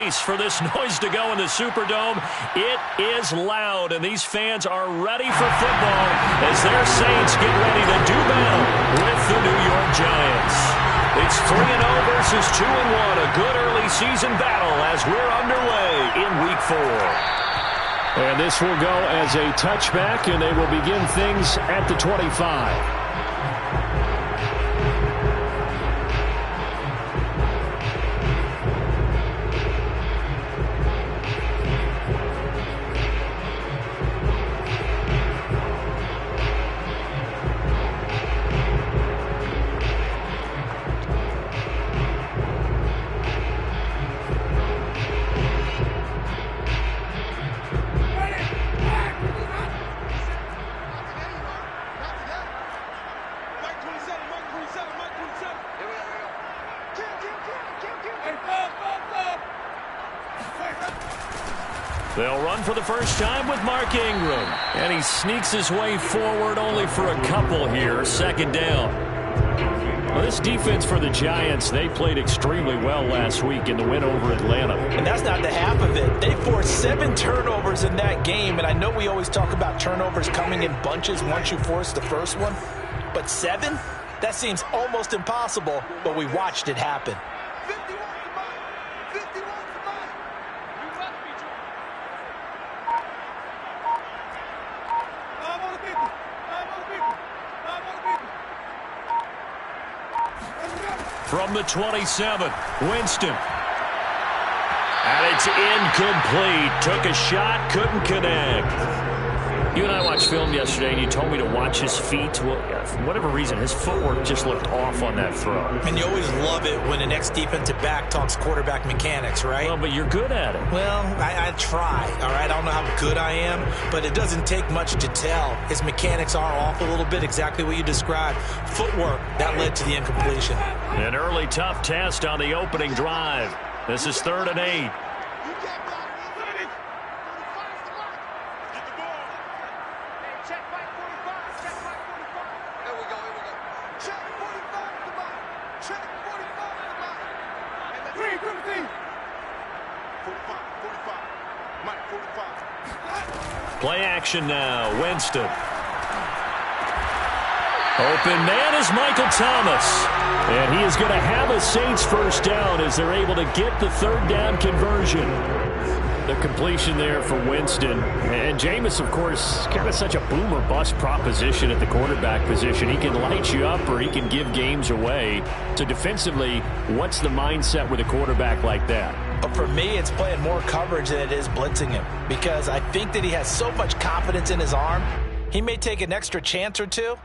For this noise to go in the Superdome, it is loud, and these fans are ready for football as their Saints get ready to do battle with the New York Giants. It's 3-0 versus 2-1, a good early season battle as we're underway in Week 4. And this will go as a touchback, and they will begin things at the 25. They'll run for the first time with Mark Ingram. And he sneaks his way forward only for a couple here. Second down. Well, this defense for the Giants, they played extremely well last week in the win over Atlanta. And that's not the half of it. They forced 7 turnovers in that game. And I know we always talk about turnovers coming in bunches once you force the first one. But 7? That seems almost impossible, but we watched it happen. From the 27, Winston. And it's incomplete. Took a shot, couldn't connect. You and I watched film yesterday, and you told me to watch his feet. Well, for whatever reason, his footwork just looked off on that throw. And you always love it when an ex-defensive back talks quarterback mechanics, right? Well, but you're good at it. Well, I try, all right? I don't know how good I am, but it doesn't take much to tell. His mechanics are off a little bit, exactly what you described. Footwork, that led to the incompletion. An early tough test on the opening drive. This is 3rd and 8. Play action now. Winston. Open man is Michael Thomas. And he is going to have a Saints first down as they're able to get the 3rd down conversion. The completion there for Winston. And Jameis, of course, kind of such a boom or bust proposition at the quarterback position. He can light you up or he can give games away. So defensively, what's the mindset with a quarterback like that? But for me, it's playing more coverage than it is blitzing him, because I think that he has so much confidence in his arm, he may take an extra chance or two.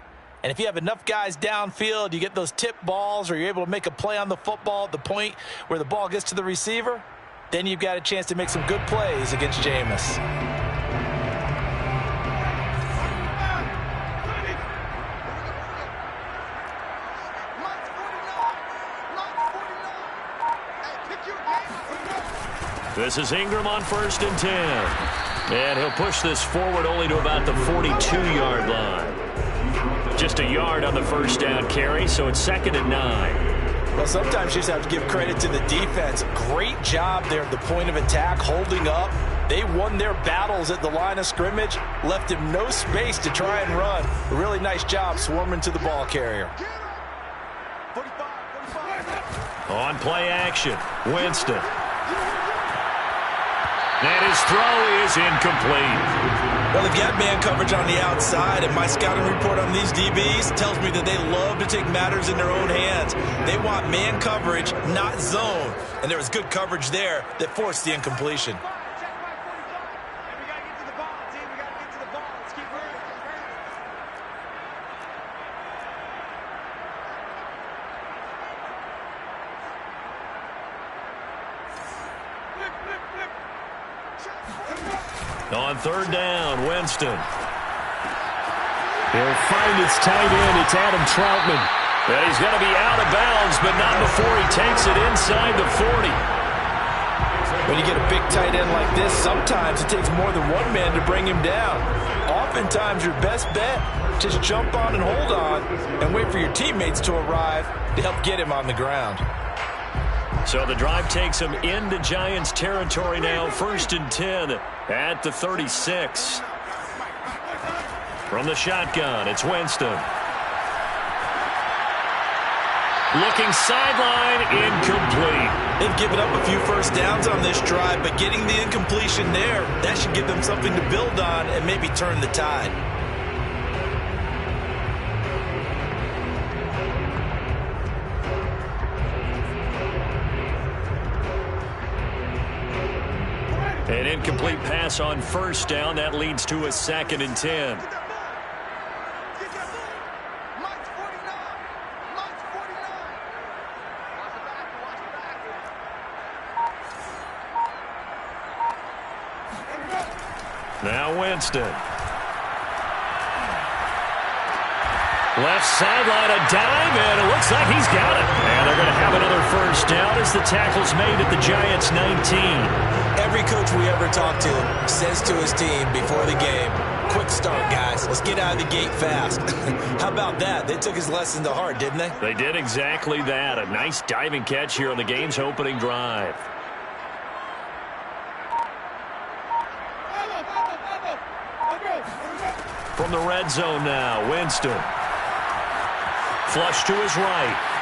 And if you have enough guys downfield, you get those tip balls, or you're able to make a play on the football at the point where the ball gets to the receiver, then you've got a chance to make some good plays against Jameis. This is Ingram on 1st and 10. And he'll push this forward only to about the 42-yard line. Just a yard on the first down carry, so it's 2nd and 9. Well, sometimes you just have to give credit to the defense. Great job there at the point of attack, holding up. They won their battles at the line of scrimmage, left him no space to try and run. A really nice job swarming to the ball carrier. On play action, Winston. And his throw is incomplete. Well, they've got man coverage on the outside, and my scouting report on these DBs tells me that they love to take matters in their own hands. They want man coverage, not zone. And there was good coverage there that forced the incompletion. On 3rd down, Winston. He'll find his tight end. It's Adam Troutman. And he's going to be out of bounds, but not before he takes it inside the 40. When you get a big tight end like this, sometimes it takes more than one man to bring him down. Oftentimes, your best bet, just jump on and hold on and wait for your teammates to arrive to help get him on the ground. So the drive takes them into Giants territory now. 1st and 10 at the 36. From the shotgun, it's Winston. Looking sideline, incomplete. They've given up a few first downs on this drive, but getting the incompletion there, that should give them something to build on and maybe turn the tide. An incomplete pass on 1st down. That leads to a 2nd and 10. Now Winston. Left sideline, a dive, and it looks like he's got it. And they're going to have another 1st down as the tackle's made at the Giants' 19. Every coach we ever talk to says to his team before the game, quick start, guys. Let's get out of the gate fast. How about that? They took his lesson to heart, didn't they? They did exactly that. A nice diving catch here on the game's opening drive. From the red zone now, Winston. Flush to his right.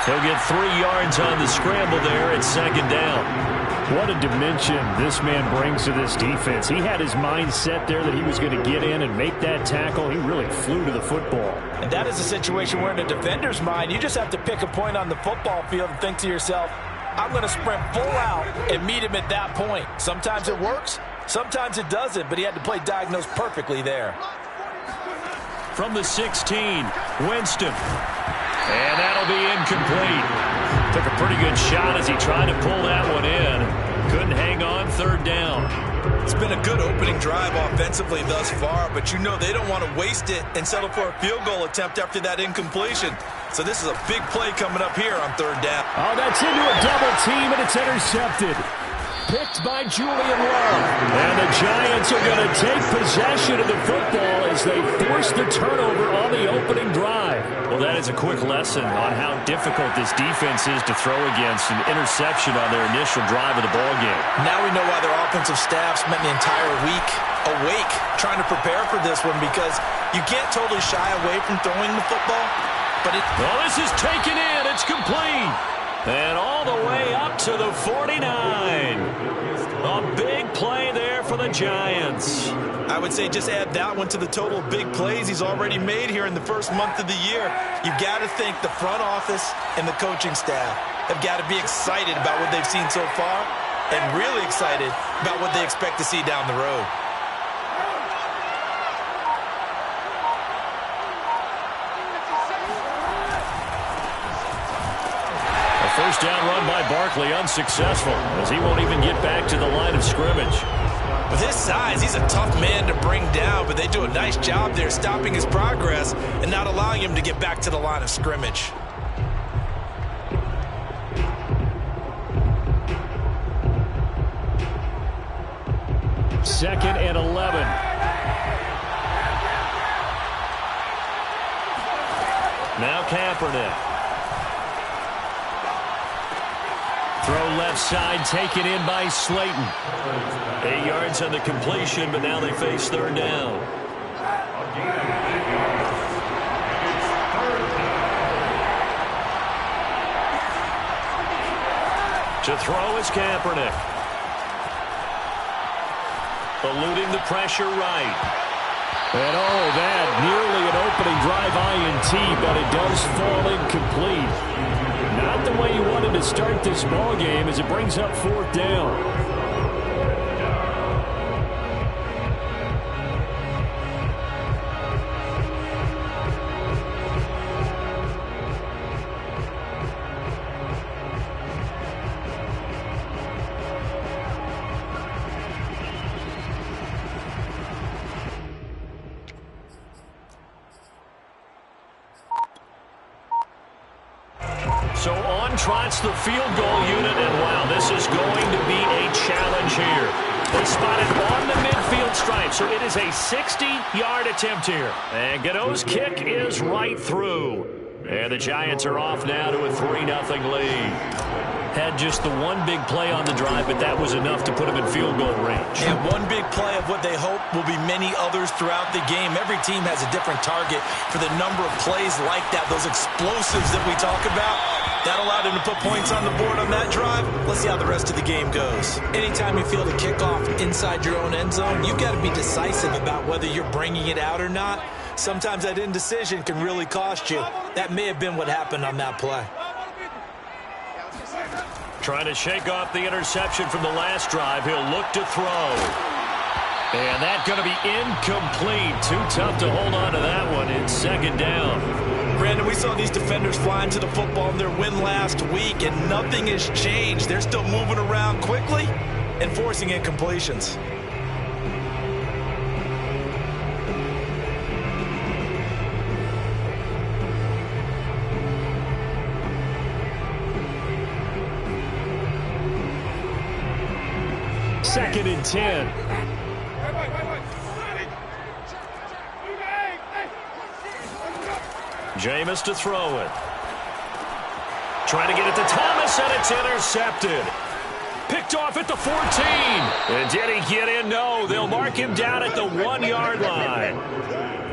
He'll get 3 yards on the scramble there at 2nd down. What a dimension this man brings to this defense. He had his mind set there that he was going to get in and make that tackle. He really flew to the football. And that is a situation where in a defender's mind, you just have to pick a point on the football field and think to yourself, I'm going to sprint full out and meet him at that point. Sometimes it works, sometimes it doesn't, but he had to play diagnosed perfectly there. From the 16, Winston. And that'll be incomplete. Took a pretty good shot as he tried to pull that one in. Couldn't hang on 3rd down. It's been a good opening drive offensively thus far, but you know they don't want to waste it and settle for a field goal attempt after that incompletion. So this is a big play coming up here on 3rd down. Oh, that's into a double team, and it's intercepted. Picked by Julian Love. And the Giants are going to take possession of the football as they force the turnover on the opening drive. Well, that is a quick lesson on how difficult this defense is to throw against an interception on their initial drive of the ballgame. Now we know why their offensive staff spent the entire week awake trying to prepare for this one, because you can't totally shy away from throwing the football. But well, this is taken in. It's complete. And all the way up to the 49. A big play there for the Giants. I would say just add that one to the total of big plays he's already made here in the first month of the year. You've got to think the front office and the coaching staff have got to be excited about what they've seen so far and really excited about what they expect to see down the road. First down run by Barkley unsuccessful as he won't even get back to the line of scrimmage. With his size, he's a tough man to bring down, but they do a nice job there stopping his progress and not allowing him to get back to the line of scrimmage. Second and 11. Now Kaepernick. Throw left side, taken in by Slayton. 8 yards on the completion, but now they face 3rd down. To throw is Kaepernick. Eluding the pressure right. And oh, that nearly an opening drive INT, but it does fall incomplete. Not the way you wanted to start this ball game as it brings up 4th down. So on trots the field goal unit, and wow, this is going to be a challenge here. They spot it on the midfield stripe, so it is a 60-yard attempt here. And Gano's kick is right through. And the Giants are off now to a 3-0 lead. Had just the one big play on the drive, but that was enough to put them in field goal range. And one big play of what they hope will be many others throughout the game. Every team has a different target for the number of plays like that, those explosives that we talk about. That allowed him to put points on the board on that drive. Let's see how the rest of the game goes. Anytime you feel the kickoff inside your own end zone, you've got to be decisive about whether you're bringing it out or not. Sometimes that indecision can really cost you. That may have been what happened on that play. Trying to shake off the interception from the last drive. He'll look to throw. And that's going to be incomplete. Too tough to hold on to that one in second down. Brandon, we saw these defenders flying to the football in their win last week, and nothing has changed. They're still moving around quickly and forcing incompletions. Second and 10. Jameis to throw it. Trying to get it to Thomas, and it's intercepted. Picked off at the 14. And did he get in? No, they'll mark him down at the 1-yard line.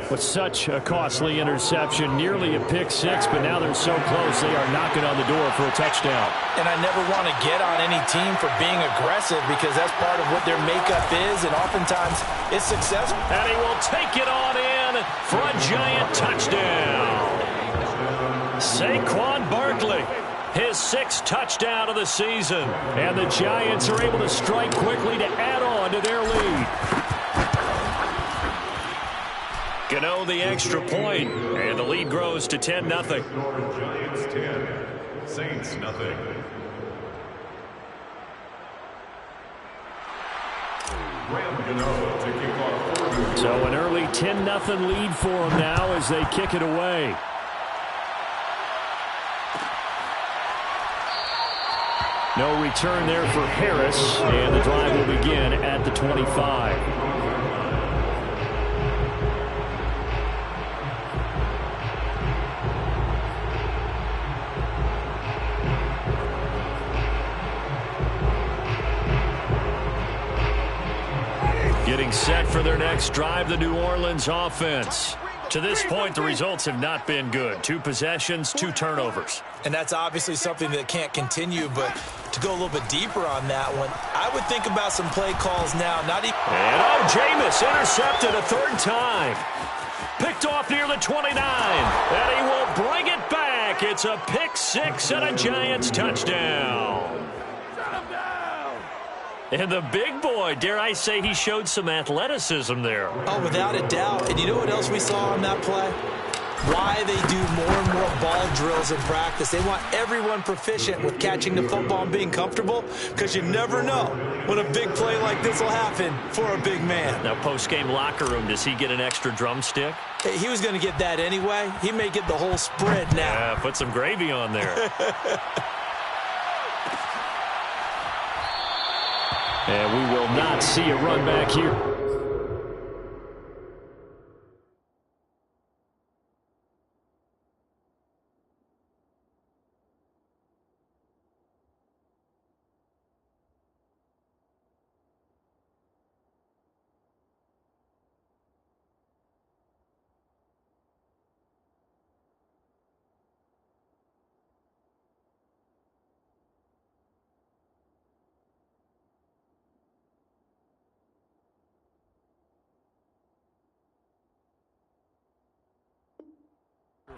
With such a costly interception, nearly a pick six, but now they're so close they are knocking on the door for a touchdown. And I never want to get on any team for being aggressive because that's part of what their makeup is, and oftentimes it's successful. And he will take it on in for a giant touchdown. Saquon Barkley, his 6th touchdown of the season. And the Giants are able to strike quickly to add on to their lead. Gano the extra point, and the lead grows to 10-0. Giants 10, Saints 0. So an early 10-0 lead for them now as they kick it away. No return there for Harris, and the drive will begin at the 25. Getting set for their next drive, the New Orleans offense. To this point, the results have not been good. 2 possessions, 2 turnovers. And that's obviously something that can't continue, but to go a little bit deeper on that one, I would think about some play calls now. And Jameis intercepted a 3rd time. Picked off near the 29. And he will bring it back. It's a pick six and a Giants touchdown. And the big boy, dare I say, he showed some athleticism there. Oh, without a doubt. And you know what else we saw on that play? Why they do more and more ball drills in practice. They want everyone proficient with catching the football and being comfortable, because you never know when a big play like this will happen for a big man. Now, post-game locker room, does he get an extra drumstick? Hey, he was going to get that anyway. He may get the whole spread now. Yeah, put some gravy on there. And we will not see a run back here.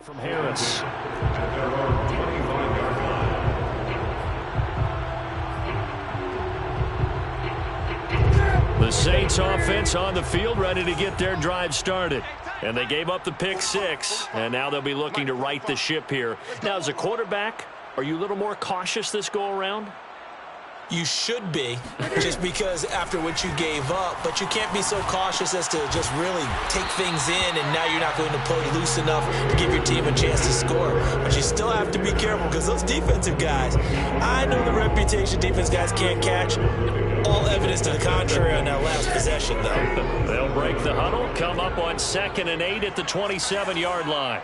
From Harris. The Saints offense on the field, ready to get their drive started. And they gave up the pick six, and now they'll be looking to right the ship here. Now, as a quarterback, are you a little more cautious this go-around? You should be, just because after what you gave up, but you can't be so cautious as to just really take things in, and now you're not going to play loose enough to give your team a chance to score. But you still have to be careful, because those defensive guys, I know the reputation defense guys can't catch. All evidence to the contrary on that last possession, though. They'll break the huddle, come up on 2nd and 8 at the 27-yard line.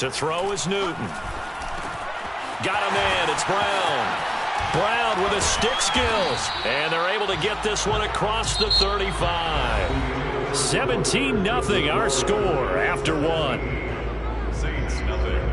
To throw is Newton. Got a man. It's Brown. Brown with his stick skills. And they're able to get this one across the 35. 17-0 our score after one. Saints nothing.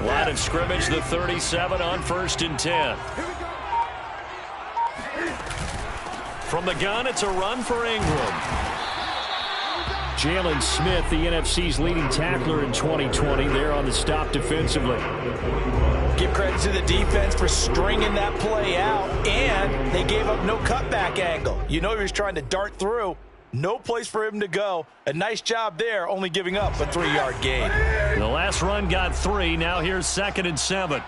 Line of scrimmage, the 37 on 1st and 10. From the gun, it's a run for Ingram. Jalen Smith, the NFC's leading tackler in 2020, there on the stop defensively. Give credit to the defense for stringing that play out, and they gave up no cutback angle. You know he was trying to dart through. No place for him to go. A nice job there, only giving up a 3-yard gain. The last run got 3. Now here's 2nd and 7.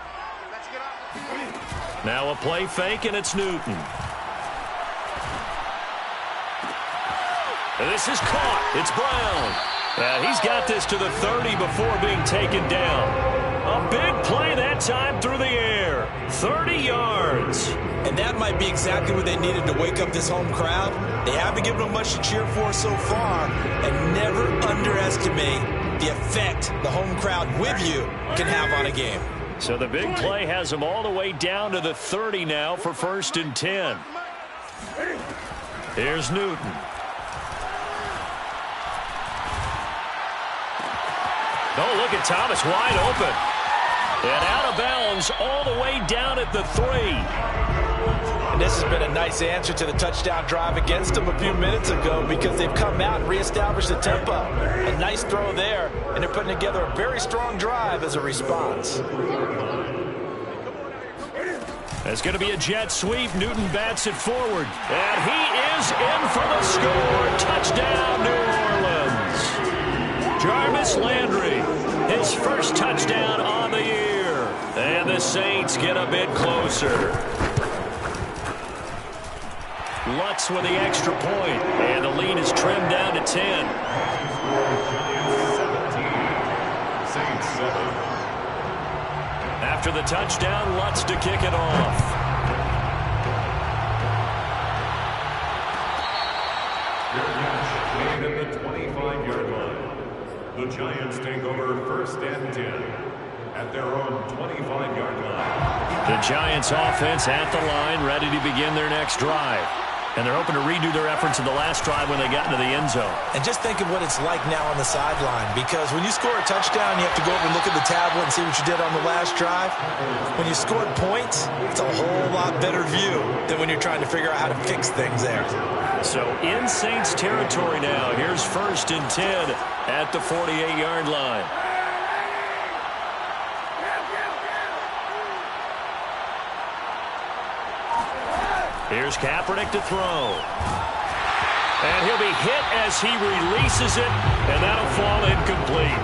Now a play fake, and it's Newton. This is caught. It's Brown. And he's got this to the 30 before being taken down. A big play that time through the air. 30 yards. And that might be exactly what they needed to wake up this home crowd. They haven't given them much to cheer for so far. And never underestimate the effect the home crowd with you can have on a game. So the big play has them all the way down to the 30 now for 1st and 10. Here's Newton. Oh, look at Thomas wide open. And out of bounds all the way down at the 3. And this has been a nice answer to the touchdown drive against them a few minutes ago because they've come out and reestablished the tempo. A nice throw there, and they're putting together a very strong drive as a response. It's going to be a jet sweep. Newton bats it forward. And he is in for the score. Touchdown, New Orleans. Jarvis Landry, his first touchdown on the year. And the Saints get a bit closer. Lutz with the extra point, and the lead is trimmed down to 10. 17. Saints 7. After the touchdown, Lutz to kick it off. Their catch made at the 25-yard line. The Giants take over 1st and 10 at their own 25-yard line. The Giants offense at the line, ready to begin their next drive. And they're hoping to redo their efforts in the last drive when they got into the end zone. And just think of what it's like now on the sideline, because when you score a touchdown, you have to go over and look at the tablet and see what you did on the last drive. When you scored points, it's a whole lot better view than when you're trying to figure out how to fix things there. So in Saints territory now. Here's 1st and 10 at the 48-yard line. Here's Kaepernick to throw. And he'll be hit as he releases it, and that'll fall incomplete.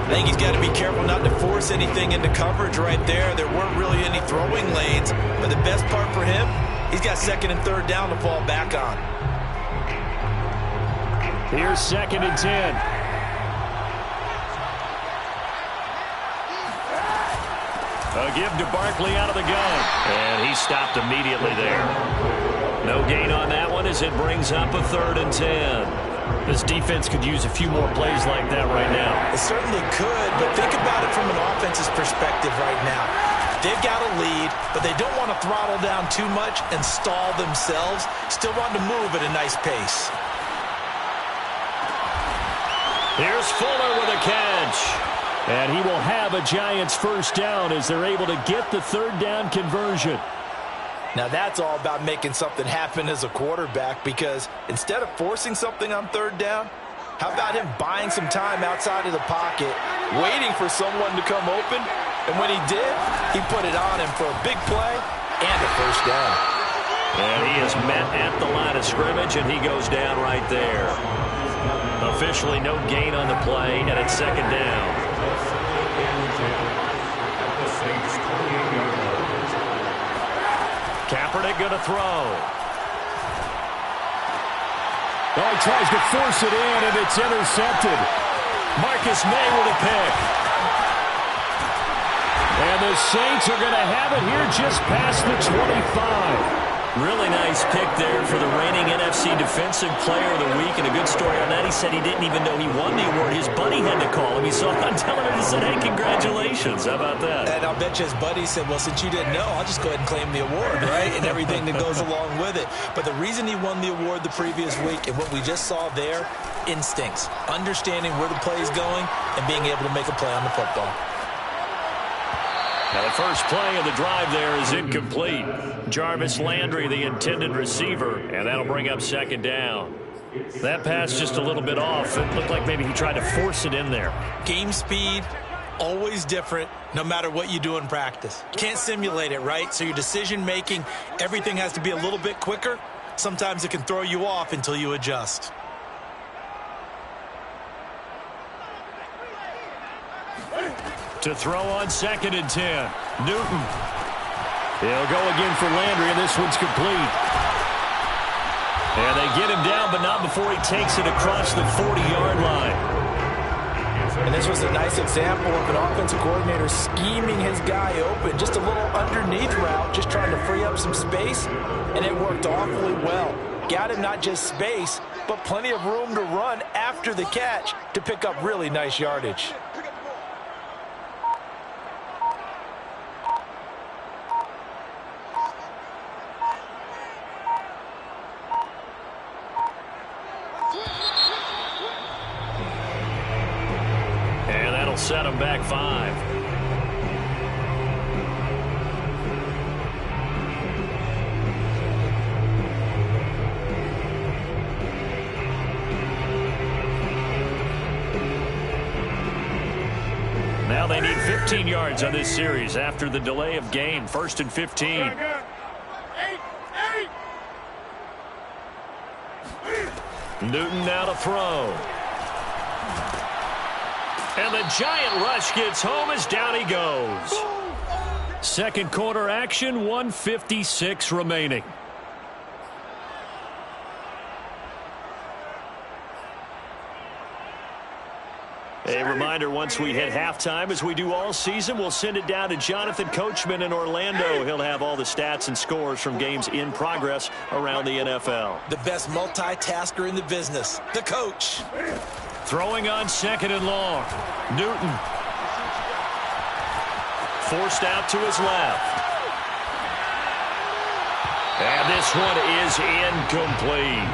I think he's got to be careful not to force anything into coverage right there. There weren't really any throwing lanes, but the best part for him, he's got 2nd and 3rd down to fall back on. Here's 2nd and 10. A give to Barkley out of the gun. And he stopped immediately there. No gain on that one as it brings up a 3rd and 10. This defense could use a few more plays like that right now. It certainly could, but think about it from an offense's perspective right now. They've got a lead, but they don't want to throttle down too much and stall themselves. Still want to move at a nice pace. Here's Fuller with a catch. And he will have a Giants first down as they're able to get the 3rd down conversion. Now that's all about making something happen as a quarterback, because instead of forcing something on 3rd down, how about him buying some time outside of the pocket, waiting for someone to come open, And when he did, he put it on him for a big play and a first down. And he is met at the line of scrimmage, and he goes down right there. Officially no gain on the play, and it's second down. Kaepernick going to throw. Oh, he tries to force it in, and it's intercepted. Marcus May with a pick. And the Saints are going to have it here just past the 25. Really nice pick there for the reigning NFC Defensive Player of the Week. And a good story on that, he said he didn't even know he won the award. His buddy had to call him. He saw it on television and said, hey, congratulations. How about that? And I'll bet you his buddy said, well, since you didn't know, I'll just go ahead and claim the award, right? And everything that goes along with it. But the reason he won the award the previous week and what we just saw there, instincts, understanding where the play is going and being able to make a play on the football. Now the first play of the drive there is incomplete. Jarvis Landry, the intended receiver, and that'll bring up second down. That pass just a little bit off. It looked like maybe he tried to force it in there. Game speed, always different, no matter what you do in practice. You can't simulate it, right? So your decision-making, everything has to be a little bit quicker. Sometimes it can throw you off until you adjust. To throw on 2nd and 10. Newton. He'll go again for Landry, and this one's complete. And they get him down, but not before he takes it across the 40-yard line. And this was a nice example of an offensive coordinator scheming his guy open. Just a little underneath route, just trying to free up some space, and it worked awfully well. Got him not just space, but plenty of room to run after the catch to pick up really nice yardage. Set him back 5. Now they need 15 yards on this series after the delay of game. 1st and 15. Newton now to throw. And the giant rush gets home as down he goes. Second quarter action, 1:56 remaining. A reminder, once we hit halftime, as we do all season, we'll send it down to Jonathan Coachman in Orlando. He'll have all the stats and scores from games in progress around the NFL. The best multitasker in the business, the coach. Throwing on 2nd and long. Newton. Forced out to his left. And this one is incomplete.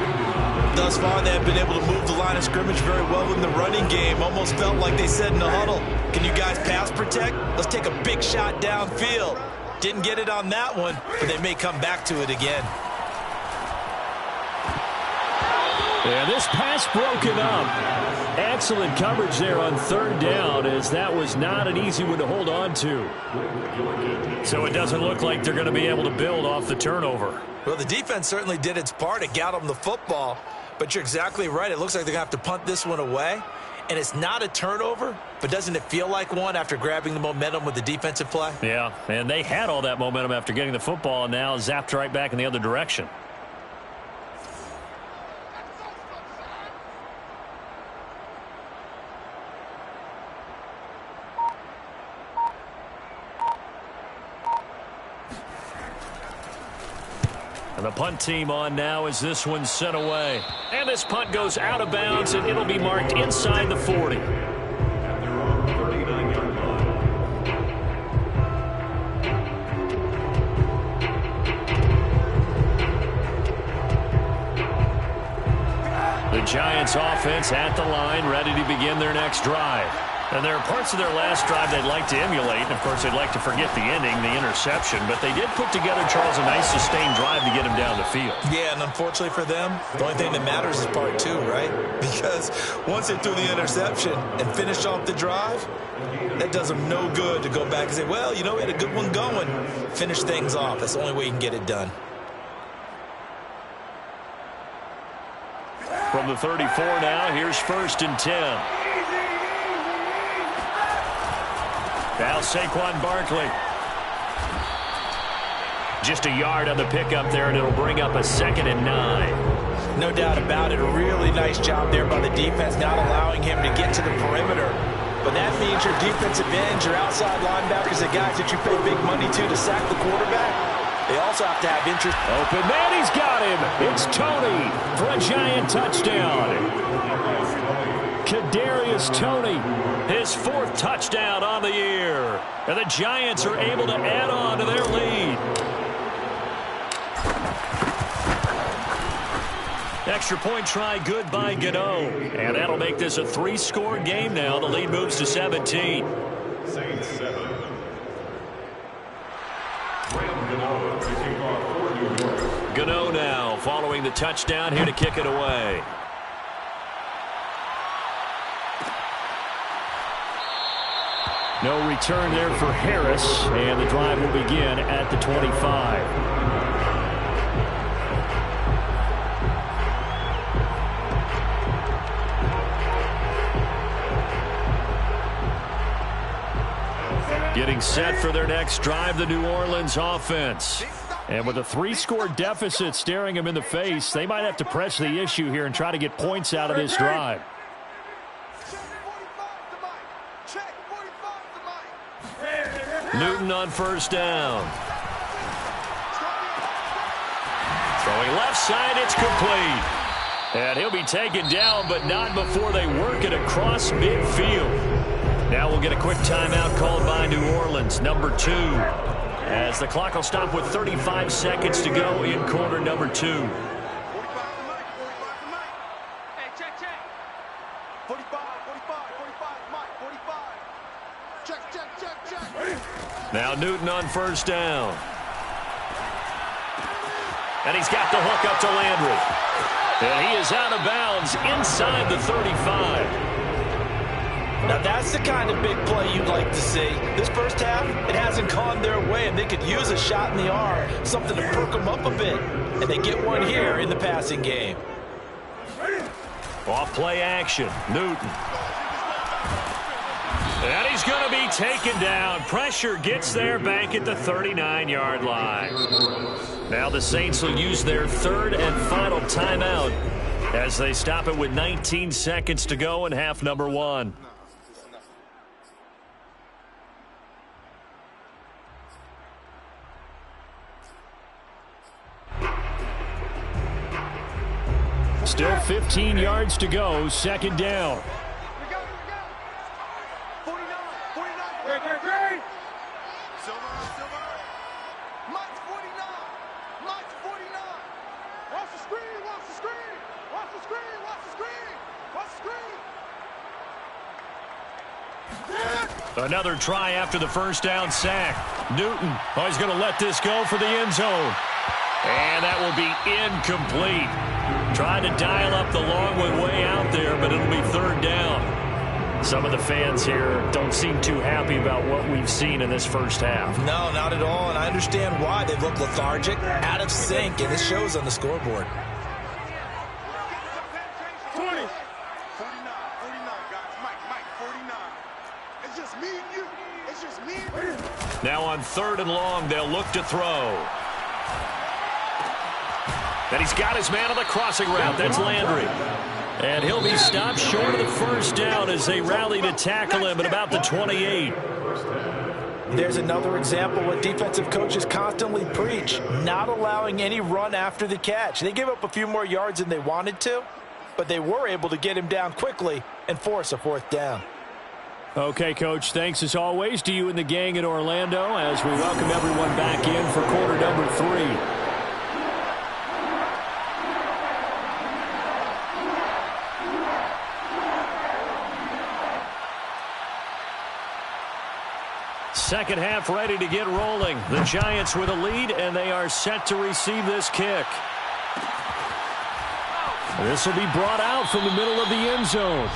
Thus far, they have been able to move the line of scrimmage very well in the running game. Almost felt like they said in the huddle, can you guys pass protect? Let's take a big shot downfield. Didn't get it on that one, but they may come back to it again. Yeah, this pass broken up. Excellent coverage there on 3rd down, as that was not an easy one to hold on to. So it doesn't look like they're going to be able to build off the turnover. Well, the defense certainly did its part. It got them the football. But you're exactly right. It looks like they're going to have to punt this one away. And it's not a turnover, but doesn't it feel like one after grabbing the momentum with the defensive play? Yeah, and they had all that momentum after getting the football, and now zapped right back in the other direction. And the punt team on now as this one's sent away. And this punt goes out of bounds, and it'll be marked inside the 40. At their own 39-yard line. The Giants offense at the line, ready to begin their next drive. And there are parts of their last drive they'd like to emulate. And, of course, they'd like to forget the ending, the interception. But they did put together, Charles, a nice sustained drive to get him down the field. Yeah, and unfortunately for them, the only thing that matters is part two, right? Because once they threw the interception and finished off the drive, that does them no good to go back and say, well, you know, we had a good one going. Finish things off. That's the only way you can get it done. From the 34 now, here's 1st and 10. Now Saquon Barkley. Just a yard on the pickup there, and it'll bring up a 2nd and 9. No doubt about it. A really nice job there by the defense, not allowing him to get to the perimeter. But that means your defensive ends, your outside linebackers, the guys that you pay big money to sack the quarterback, they also have to have interest. Open man, he's got him. It's Tony for a Giant touchdown. Kadarius Toney, his 4th touchdown on the year. And the Giants are able to add on to their lead. Extra point try good by Gano. And that'll make this a 3-score game now. The lead moves to 17. Saints 7. Gano kicking off for New York. Gano now following the touchdown here to kick it away. No return there for Harris, and the drive will begin at the 25. Getting set for their next drive, the New Orleans offense. And with a 3-score deficit staring them in the face, they might have to press the issue here and try to get points out of this drive. Newton on 1st down. Throwing left side, it's complete. And he'll be taken down, but not before they work it across midfield. Now we'll get a quick timeout called by New Orleans, number 2. As the clock will stop with 35 seconds to go in quarter number 2. 45 Hey, check. 45, 45, Mike, 45. Check. Now Newton on 1st down. And he's got the hook up to Landry. And he is out of bounds inside the 35. Now, that's the kind of big play you'd like to see. This first half, it hasn't gone their way, and they could use a shot in the arm, something to perk them up a bit. And they get one here in the passing game. Off play action, Newton. And he's going to be taken down. Pressure gets there back at the 39-yard line. Now the Saints will use their 3rd and final timeout as they stop it with 19 seconds to go in half number 1. Still 15 yards to go, 2nd down. We go. 49. Great. Silver. Mike's 49. Watch the screen. Another try after the 1st down sack. Newton, he's going to let this go for the end zone. And that will be incomplete. Trying to dial up the long way out there, but it'll be 3rd down. Some of the fans here don't seem too happy about what we've seen in this first half. No, not at all, and I understand why. They look lethargic, out of sync, and this shows on the scoreboard. 20. 49, guys. Mike, 49. It's just me and you. Now on 3rd and long, they'll look to throw. And he's got his man on the crossing route. That's Landry. And he'll be stopped short of the 1st down as they rally to tackle him at about the 28. There's another example what defensive coaches constantly preach, not allowing any run after the catch. They gave up a few more yards than they wanted to, but they were able to get him down quickly and force a 4th down. Okay, Coach, thanks as always to you and the gang in Orlando as we welcome everyone back in for quarter number 3. Second half ready to get rolling. The Giants with a lead, and they are set to receive this kick. This will be brought out from the middle of the end zone.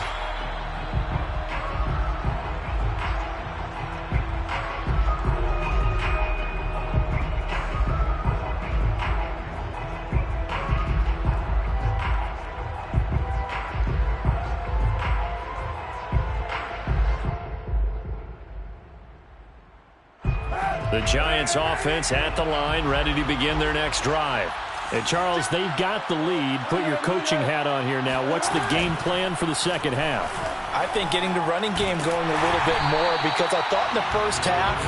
The Giants offense at the line, ready to begin their next drive. And Charles, they've got the lead. Put your coaching hat on here now. What's the game plan for the second half? I think getting the running game going a little bit more, because I thought in the first half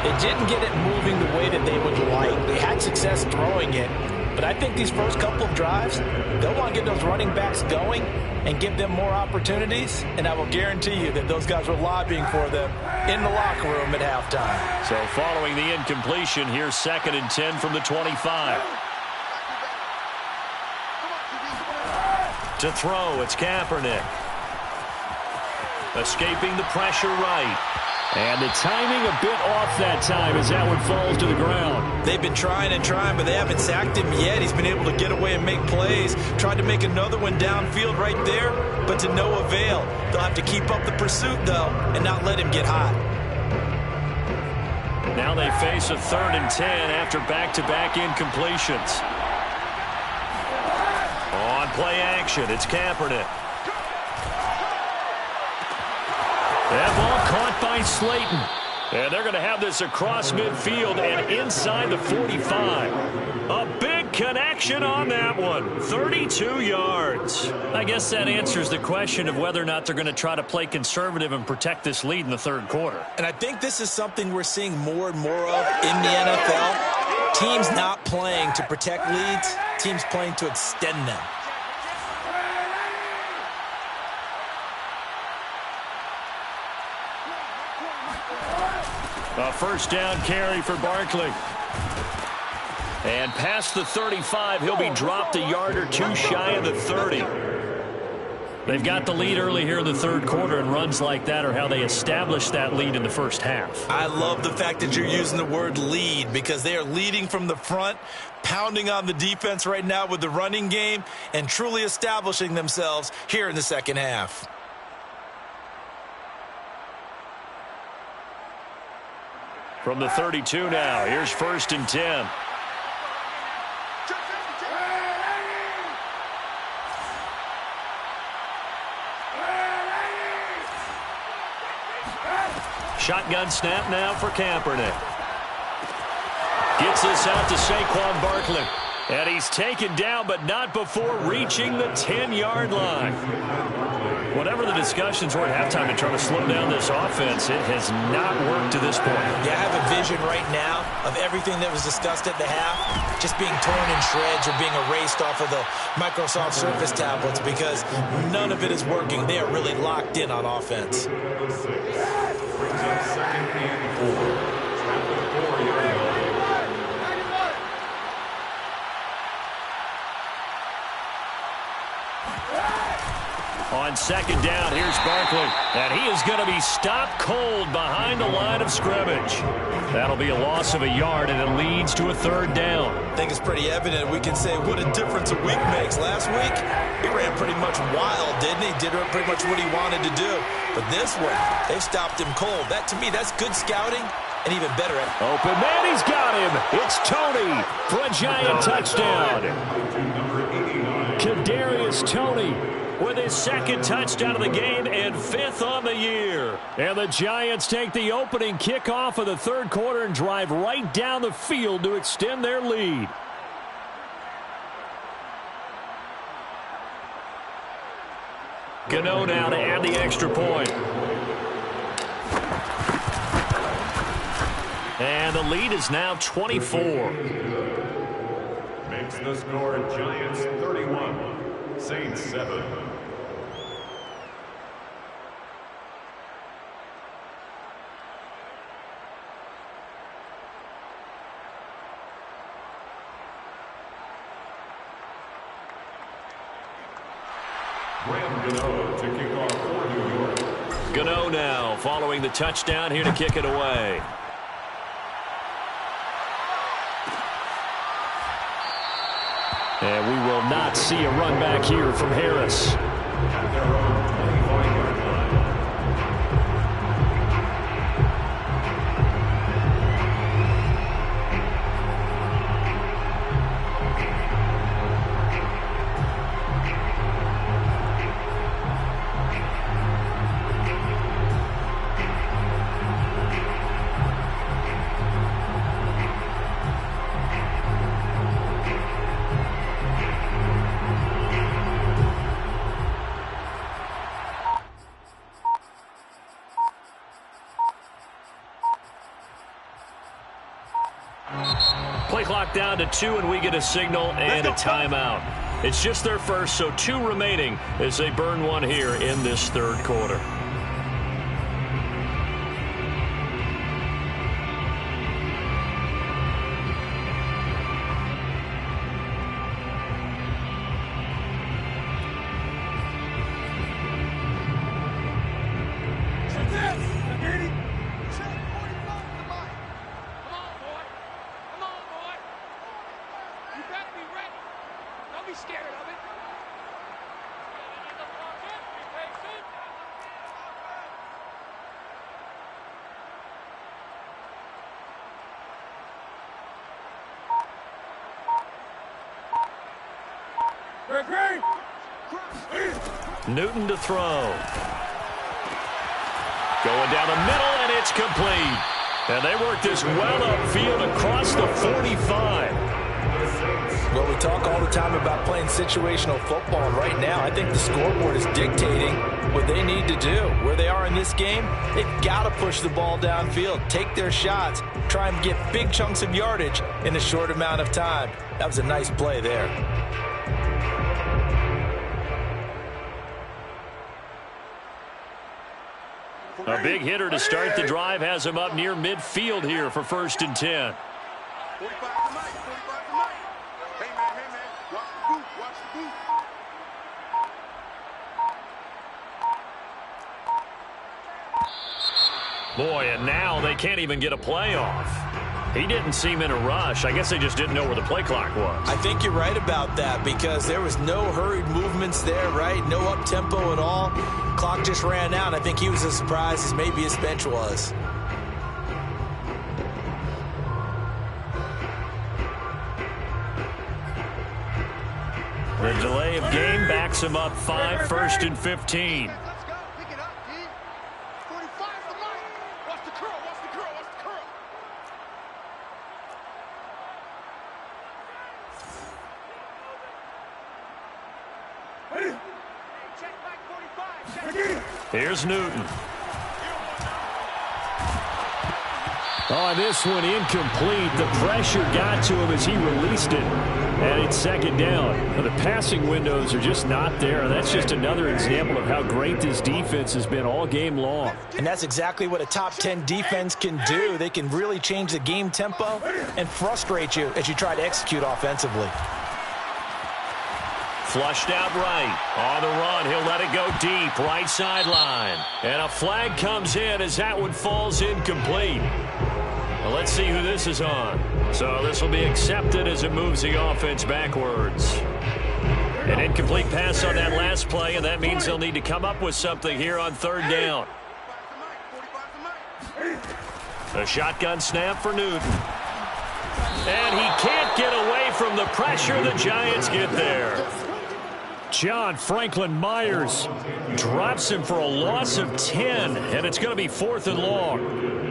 it didn't get it moving the way that they would like. They had success throwing it, but I think these first couple of drives, they'll want to get those running backs going and give them more opportunities, and I will guarantee you that those guys were lobbying for them in the locker room at halftime. So following the incompletion, here's 2nd and 10 from the 25. To throw, it's Kaepernick. Escaping the pressure right. And the timing a bit off that time as that one falls to the ground. They've been trying and trying, but they haven't sacked him yet. He's been able to get away and make plays. Tried to make another one downfield right there, but to no avail. They'll have to keep up the pursuit, though, and not let him get hot. Now they face a 3rd and 10 after back-to-back incompletions. On play action, it's Kaepernick. That ball caught by Slayton. And they're going to have this across midfield and inside the 45. A big connection on that one. 32 yards. I guess that answers the question of whether or not they're going to try to play conservative and protect this lead in the third quarter. And I think this is something we're seeing more and more of in the NFL. Teams not playing to protect leads, teams playing to extend them. A first down carry for Barkley. And past the 35, he'll be dropped a yard or two shy of the 30. They've got the lead early here in the third quarter, and runs like that are how they established that lead in the first half. I love the fact that you're using the word lead, because they are leading from the front, pounding on the defense right now with the running game, and truly establishing themselves here in the second half. From the 32 now, here's 1st and 10. Shotgun snap now for Kaepernick. Gets this out to Saquon Barkley. And he's taken down, but not before reaching the 10-yard line. Whatever the discussions were at halftime to try to slow down this offense, it has not worked to this point. Yeah, I have a vision right now of everything that was discussed at the half just being torn in shreds or being erased off of the Microsoft Surface tablets, because none of it is working. They are really locked in on offense. Brings up 2nd and 4. At the 4-yard line. On 2nd down, here's Barkley. And he is going to be stopped cold behind the line of scrimmage. That'll be a loss of a yard, and it leads to a 3rd down. I think it's pretty evident. We can say what a difference a week makes. Last week, he ran pretty much wild, didn't he? Did pretty much what he wanted to do. But this one, they stopped him cold. That, to me, that's good scouting. And even better at open man, he's got him. It's Tony for a Giant touchdown. Kadarius Toney with his 2nd touchdown of the game and 5th on the year. And the Giants take the opening kickoff of the third quarter and drive right down the field to extend their lead. Gano now to add the extra point. And the lead is now 24. Makes the score Giants 31, Saints 7. Gano to kick off for New York. Gano now following the touchdown here to kick it away. And we will not see a run back here from Harris. At their own 25-yard line. Play clock down to 2, and we get a signal and a timeout. It's just their first, so 2 remaining as they burn one here in this third quarter. Newton to throw. Going down the middle, and it's complete. And they work this well upfield across the 45. Well, we talk all the time about playing situational football, and right now I think the scoreboard is dictating what they need to do. Where they are in this game, they've got to push the ball downfield, take their shots, try and get big chunks of yardage in a short amount of time. That was a nice play there. A big hitter to start the drive has him up near midfield here for 1st and 10. 45 to Mike, 45 to Mike. Hey, man, watch the boot, watch the boot. Boy, and now they can't even get a play off. He didn't seem in a rush. I guess they just didn't know where the play clock was. I think you're right about that because there was no hurried movements there, right? No up-tempo at all. Clock just ran out. I think he was as surprised as maybe his bench was. The delay of game backs him up 5, 1st and 15. Let's go, pick it up, D. 45 to Mike. Watch the curl, watch the curl, watch the curl. Check back 45. Check. Here's Newton. Oh, this one incomplete. The pressure got to him as he released it. And it's 2nd down. The passing windows are just not there. That's just another example of how great this defense has been all game long. And that's exactly what a top 10 defense can do. They can really change the game tempo and frustrate you as you try to execute offensively. Flushed out right. On the run, he'll let it go deep. Right sideline. And a flag comes in as that one falls incomplete. Well, let's see who this is on. So this will be accepted as it moves the offense backwards. An incomplete pass on that last play, and that means they'll need to come up with something here on 3rd down. A shotgun snap for Newton. And he can't get away from the pressure. The Giants get there. John Franklin Myers drops him for a loss of 10, and it's going to be 4th and long.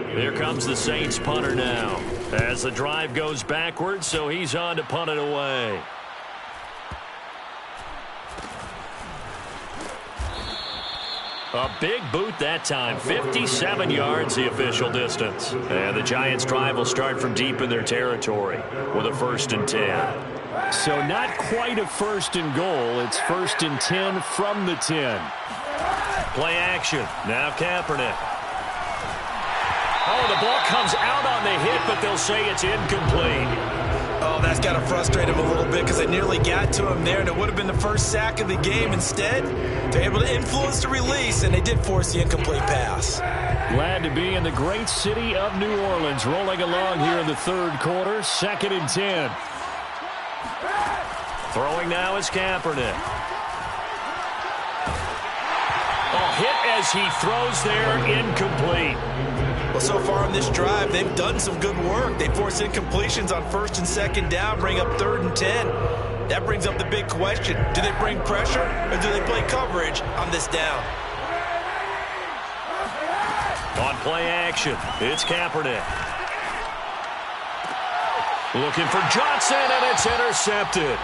Here comes the Saints punter now as the drive goes backwards, so he's on to punt it away. A big boot that time, 57 yards the official distance. And the Giants drive will start from deep in their territory with a 1st and 10. So not quite a 1st and goal. It's 1st and 10 from the 10. Play action. Now Kaepernick. Oh, the ball comes out on the hit, but they'll say it's incomplete. Oh, that's got to frustrate him a little bit because they nearly got to him there, and it would have been the first sack of the game. Instead, they're able to influence the release, and they did force the incomplete pass. Glad to be in the great city of New Orleans, rolling along here in the 3rd quarter, 2nd and 10. Throwing now is Kaepernick. Oh, hit as he throws there, incomplete. Well, so far on this drive, they've done some good work. They force incompletions on 1st and 2nd down, bring up 3rd and 10. That brings up the big question. Do they bring pressure or do they play coverage on this down? On play action, it's Kaepernick. Looking for Johnson, and it's intercepted.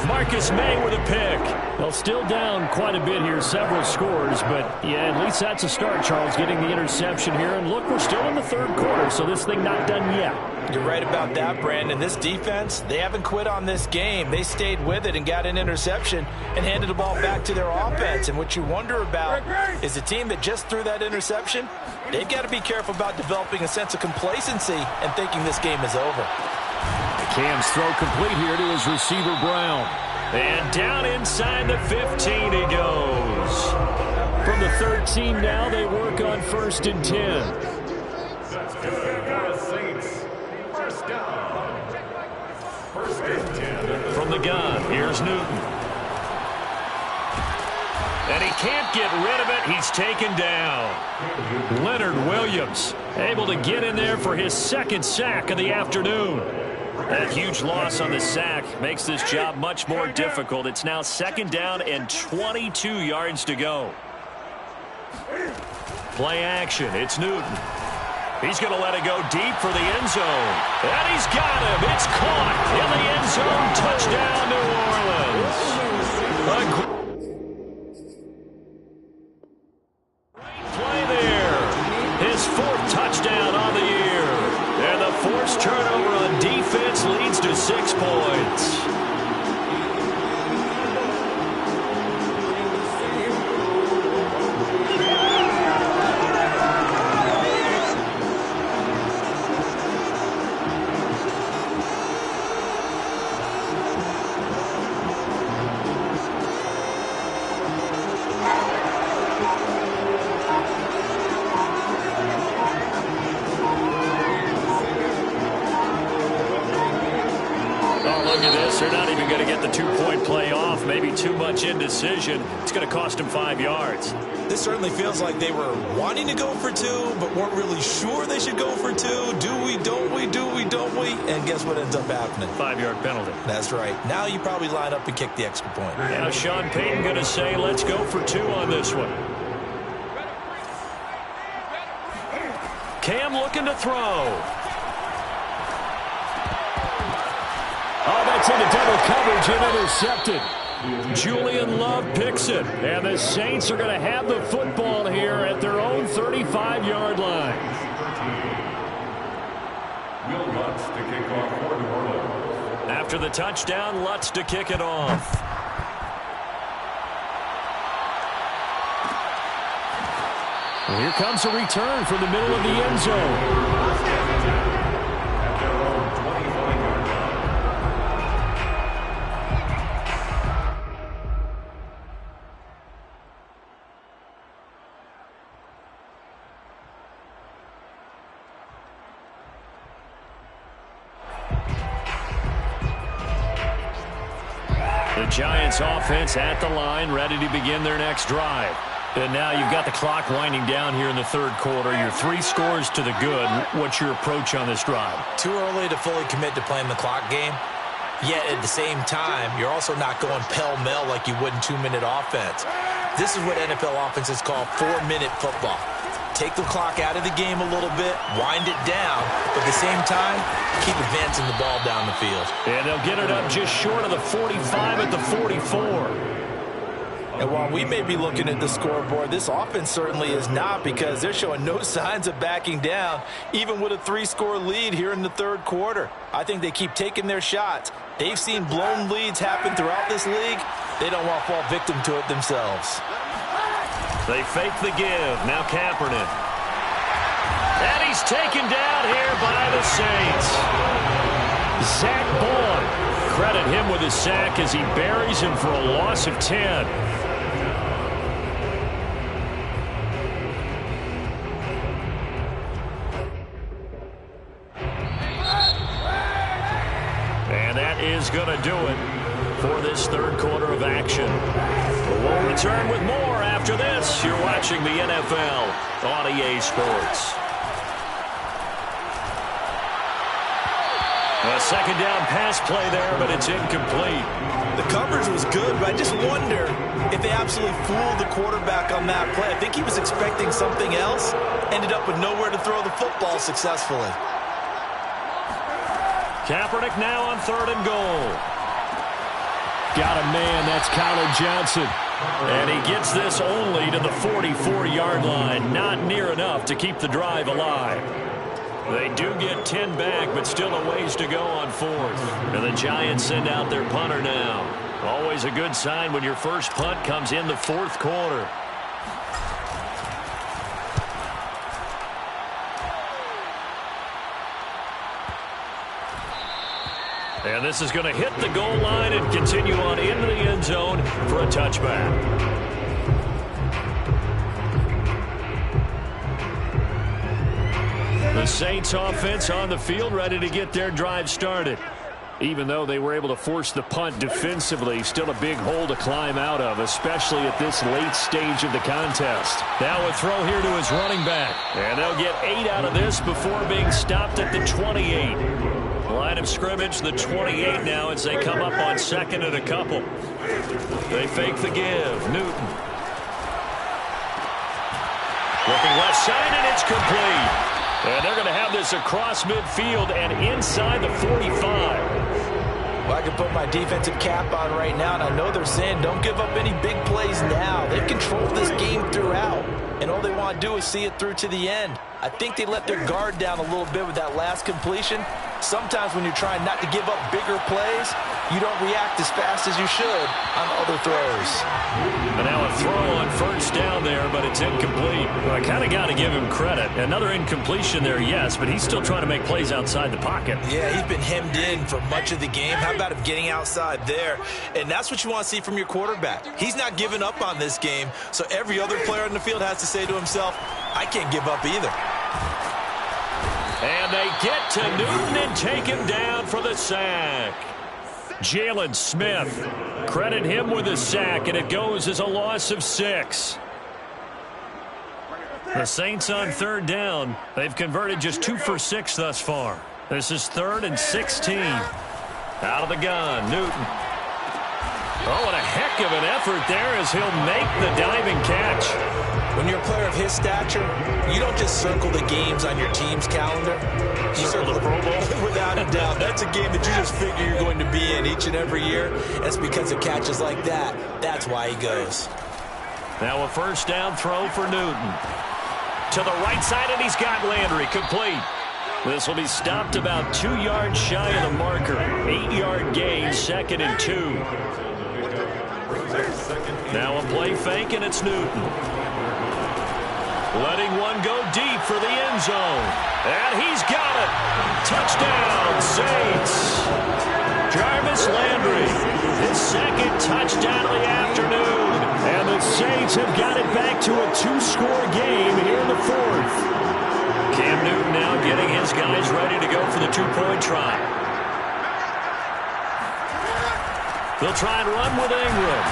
Marcus May with a pick. Well, still down quite a bit here, several scores, but yeah, at least that's a start, Charles, getting the interception here. And look, we're still in the 3rd quarter, so this thing not done yet. You're right about that, Brandon. This defense, they haven't quit on this game. They stayed with it and got an interception and handed the ball back to their offense. And what you wonder about is the team that just threw that interception, they've got to be careful about developing a sense of complacency and thinking this game is over. Cam's throw complete here to his receiver, Brown. And down inside the 15 he goes. From the 13 now, they work on 1st and 10. That's good. Saints. First down. 1st and 10. From the gun, here's Newton. And he can't get rid of it. He's taken down. Leonard Williams able to get in there for his 2nd sack of the afternoon. That huge loss on the sack makes this job much more difficult. It's now 2nd down and 22 yards to go. Play action. It's Newton. He's going to let it go deep for the end zone. And he's got him. It's caught in the end zone. Touchdown, New Orleans. Great play there. His 4th touchdown on the year. And the forced turnover on defense leads to 6 points. They're not even going to get the 2-point play off. Maybe too much indecision. It's going to cost them 5 yards. This certainly feels like they were wanting to go for 2, but weren't really sure they should go for 2. Do we, don't we, do we, don't we? And guess what ends up happening? 5-yard penalty. That's right. Now you probably line up and kick the extra point. Now Sean Payton going to say, let's go for 2 on this one. Cam looking to throw. Oh, that's into double coverage and intercepted. Julian Love picks it. And the Saints are going to have the football here at their own 35-yard line. Will Lutz to kick off for New Orleans. After the touchdown, Lutz to kick it off. Well, here comes a return from the middle of the end zone. The Giants offense at the line, ready to begin their next drive. And now you've got the clock winding down here in the 3rd quarter. You're 3 scores to the good. What's your approach on this drive? Too early to fully commit to playing the clock game. Yet at the same time, you're also not going pell-mell like you would in 2-minute offense. This is what NFL offenses call 4-minute football. Take the clock out of the game a little bit, wind it down, but at the same time, keep advancing the ball down the field. And they'll get it up just short of the 45 at the 44. And while we may be looking at the scoreboard, this offense certainly is not, because they're showing no signs of backing down, even with a 3-score lead here in the 3rd quarter. I think they keep taking their shots. They've seen blown leads happen throughout this league. They don't want to fall victim to it themselves. They fake the give. Now Kaepernick. And he's taken down here by the Saints. Zach Bowen. Credit him with his sack as he buries him for a loss of 10. And that is going to do it for this third quarter of action. We'll return with more after this. You're watching the NFL on EA Sports. A second down pass play there, but it's incomplete. The coverage was good, but I just wonder if they absolutely fooled the quarterback on that play. I think he was expecting something else, ended up with nowhere to throw the football successfully. Kaepernick now on 3rd and goal. Got a man, that's Colin Johnson. And he gets this only to the 44-yard line. Not near enough to keep the drive alive. They do get 10 back, but still a ways to go on 4th. And the Giants send out their punter now. Always a good sign when your first punt comes in the 4th quarter. And this is going to hit the goal line and continue on into the end zone for a touchback. The Saints offense on the field, ready to get their drive started. Even though they were able to force the punt defensively, still a big hole to climb out of, especially at this late stage of the contest. Now a throw here to his running back. And they'll get 8 out of this before being stopped at the 28. Line of scrimmage, the 28 now as they come up on 2nd and a couple. They fake the give. Newton. Looking left side, and it's complete. And they're going to have this across midfield and inside the 45. Well, I can put my defensive cap on right now, and I know they're saying don't give up any big plays now. They've controlled this game throughout, and all they want to do is see it through to the end. I think they let their guard down a little bit with that last completion. Sometimes when you're trying not to give up bigger plays, you don't react as fast as you should on other throws. But now a throw on 1st down there, but it's incomplete. Well, I kind of got to give him credit. Another incompletion there, yes, but he's still trying to make plays outside the pocket. Yeah, he's been hemmed in for much of the game. How about him getting outside there? And that's what you want to see from your quarterback. He's not giving up on this game, so every other player on the field has to say to himself, I can't give up either. And they get to Newton and take him down for the sack. Jalen Smith, credit him with a sack, and it goes as a loss of 6. The Saints on 3rd down. They've converted just 2 for 6 thus far. This is 3rd and 16. Out of the gun, Newton. Oh, and a heck of an effort there as he'll make the diving catch. When you're a player of his stature, you don't just circle the games on your team's calendar. You circle the Pro Bowl. Without a doubt. That's a game that you just figure you're going to be in each and every year. That's because of catches like that. That's why he goes. Now a 1st down throw for Newton. To the right side, and he's got Landry complete. This will be stopped about 2 yards shy of the marker. 8-yard gain, 2nd and 2. Now a play fake, and it's Newton. Letting one go deep for the end zone. And he's got it. Touchdown, Saints. Jarvis Landry, his 2nd touchdown of the afternoon. And the Saints have got it back to a 2-score game here in the 4th. Cam Newton now getting his guys ready to go for the 2-point try. They'll try and run with Ingram.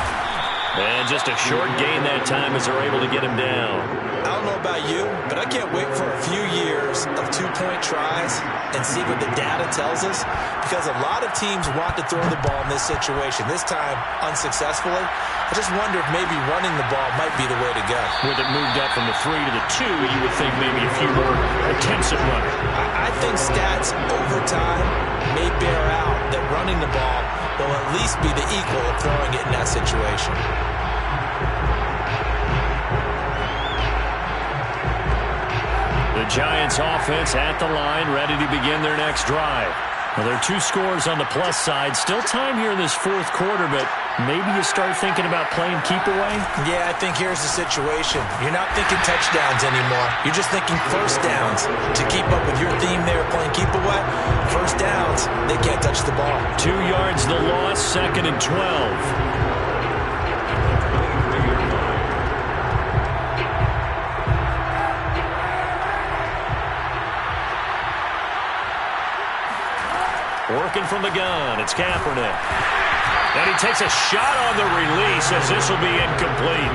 And just a short gain that time as they're able to get him down. I don't know about you, but I can't wait for a few years of 2-point tries and see what the data tells us, because a lot of teams want to throw the ball in this situation, this time unsuccessfully. I just wonder if maybe running the ball might be the way to go. With it moved up from the 3 to the 2, you would think maybe a few more attempts at running. I think stats over time may bear out that running the ball will at least be the equal of throwing it in that situation. The Giants offense at the line, ready to begin their next drive. Well, there are 2 scores on the plus side. Still time here in this 4th quarter, but maybe you start thinking about playing keep away? Yeah, I think here's the situation. You're not thinking touchdowns anymore. You're just thinking 1st downs. To keep up with your theme there, playing keep away, 1st downs, they can't touch the ball. 2 yards the loss, 2nd and 12. Working from the gun, it's Kaepernick. And he takes a shot on the release as this will be incomplete.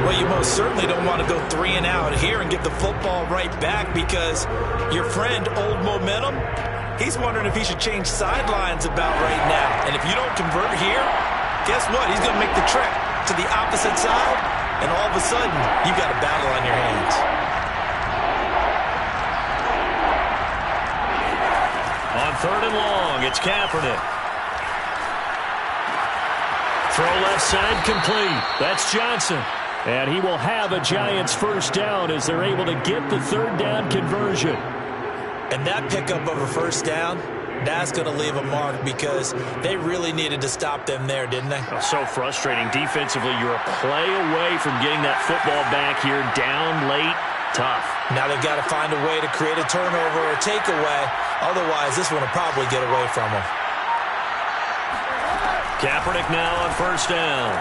Well, you most certainly don't want to go 3 and out here and give the football right back because your friend, Old Momentum, he's wondering if he should change sidelines about right now. And if you don't convert here, guess what? He's going to make the trek to the opposite side, and all of a sudden, you've got a battle on your hands. On 3rd and long, it's Kaepernick. Throw left side complete. That's Johnson. And he will have a Giants first down as they're able to get the 3rd down conversion. And that pickup of a first down, that's going to leave a mark because they really needed to stop them there, didn't they? So frustrating. Defensively, you're a play away from getting that football back here. Down late, tough. Now they've got to find a way to create a turnover or a takeaway. Otherwise, this one will probably get away from them. Kaepernick now on first down.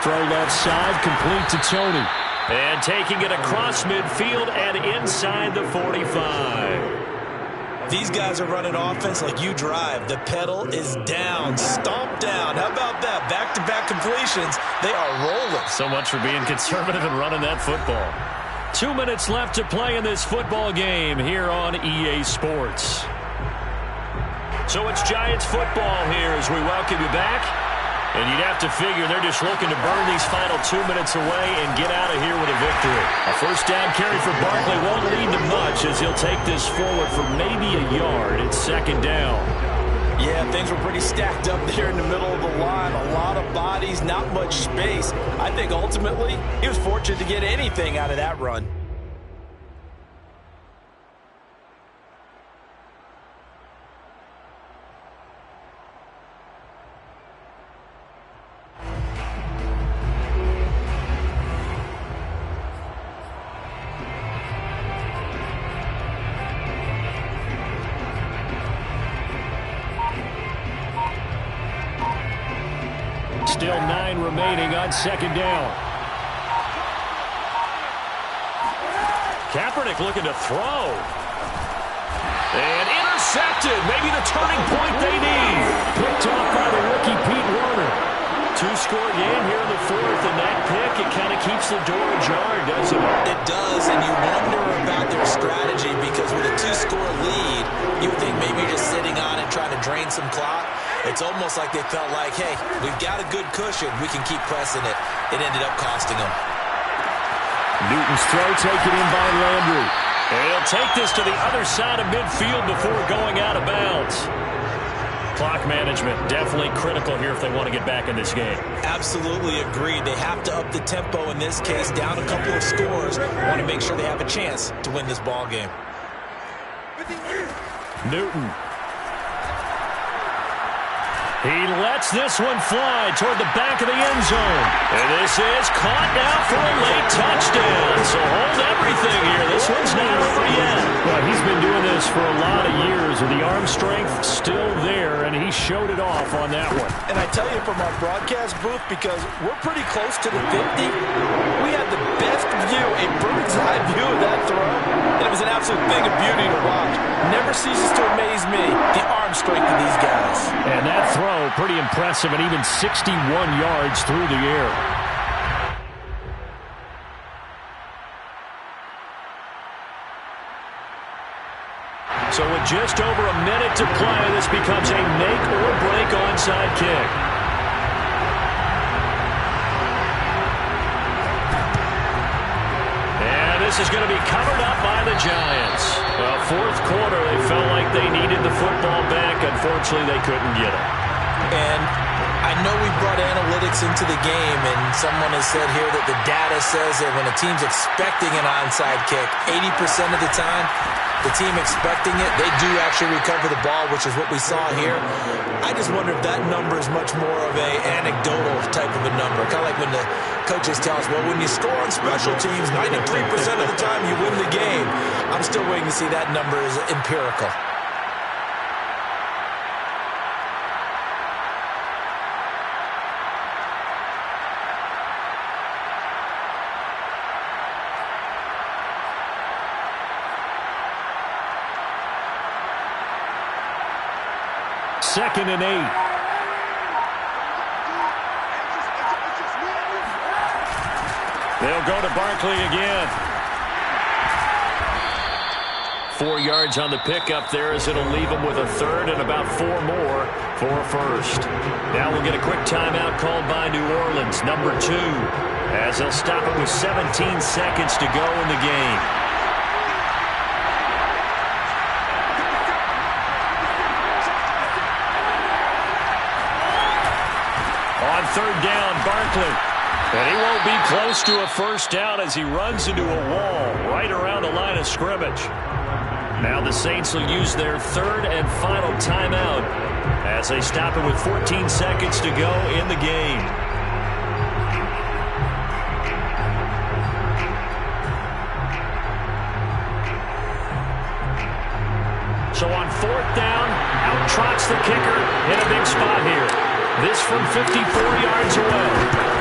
Throw left side, complete to Tony. And taking it across midfield and inside the 45. These guys are running offense like you drive. The pedal is down, stomp down. How about that? Back-to-back completions. They are rolling. So much for being conservative and running that football. 2 minutes left to play in this football game here on EA Sports. So it's Giants football here as we welcome you back. And you'd have to figure they're just looking to burn these final 2 minutes away and get out of here with a victory. A first down carry for Barkley won't lead to much as he'll take this forward for maybe a yard. It's 2nd down. Yeah, things were pretty stacked up there in the middle of the line. A lot of bodies, not much space. I think ultimately he was fortunate to get anything out of that run. Still 9 remaining on 2nd down. Kaepernick looking to throw. And intercepted. Maybe the turning point they need. Picked off by the rookie Pete Werner. 2-score game here in the 4th, and that pick, it kind of keeps the door ajar, doesn't it? It does, and you wonder about their strategy because with a 2-score lead, you would think maybe you're just sitting on it trying to drain some clock. It's almost like they felt like, hey, we've got a good cushion. We can keep pressing it. It ended up costing them. Newton's throw taken in by Landry. And he'll take this to the other side of midfield before going out of bounds. Clock management definitely critical here if they want to get back in this game. Absolutely agreed. They have to up the tempo in this case, down a couple of scores. Want to make sure they have a chance to win this ball game. Newton. He lets this one fly toward the back of the end zone. And this is caught now for a late touchdown. So hold everything here. This one's not over yet. Well, he's been doing this for a lot of years, and the arm strength still there, and he showed it off on that one. And I tell you from our broadcast booth, because we're pretty close to the 50, we had the best view, a bird's-eye view of that throw, and it was an absolute thing of beauty to watch. Never ceases to amaze me, the arm strength of these guys. And that throw, pretty impressive, and even 61 yards through the air. So with just over a minute to play, this becomes a make-or-break onside kick. And this is going to be covered up by the Giants. Well, 4th quarter, they felt like they needed the football back. Unfortunately, they couldn't get it. And I know we brought analytics into the game, and someone has said here that the data says that when a team's expecting an onside kick, 80% of the time, the team expecting it, they do actually recover the ball, which is what we saw here. I just wonder if that number is much more of a anecdotal type of a number. Kind of like when the coaches tell us, well, when you score on special teams, 93% of the time you win the game. I'm still waiting to see that number is empirical. Second and 8. They'll go to Barkley again. 4 yards on the pickup there as it'll leave them with a third and about 4 more for a first. Now we'll get a quick timeout called by New Orleans, number 2, as they'll stop it with 17 seconds to go in the game. On third down, Barkley. And he won't be close to a first down as he runs into a wall right around the line of scrimmage. Now the Saints will use their third and final timeout as they stop it with 14 seconds to go in the game. So on fourth down, out trots the kicker in a big spot here. This from 54 yards away.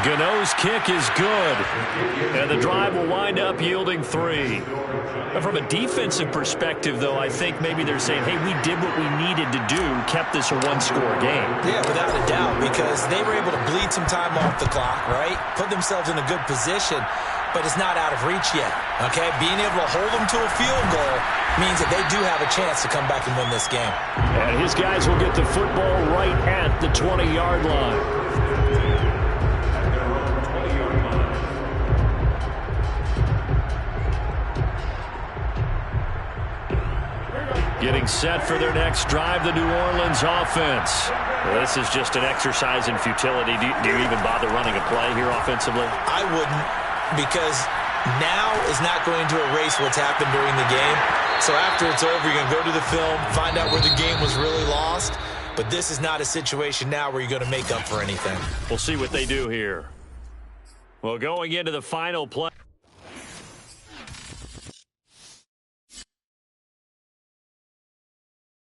Gano's kick is good, and the drive will wind up yielding 3. From a defensive perspective, though, I think maybe they're saying, hey, we did what we needed to do, kept this a one-score game. Yeah, without a doubt, because they were able to bleed some time off the clock, right? Put themselves in a good position, but it's not out of reach yet, okay? Being able to hold them to a field goal means that they do have a chance to come back and win this game. And his guys will get the football right at the 20-yard line. Getting set for their next drive, the New Orleans offense. Well, this is just an exercise in futility. Do you even bother running a play here offensively? I wouldn't, because now is not going to erase what's happened during the game. So after it's over, you're going to go to the film, find out where the game was really lost. But this is not a situation now where you're going to make up for anything. We'll see what they do here. Well, going into the final play.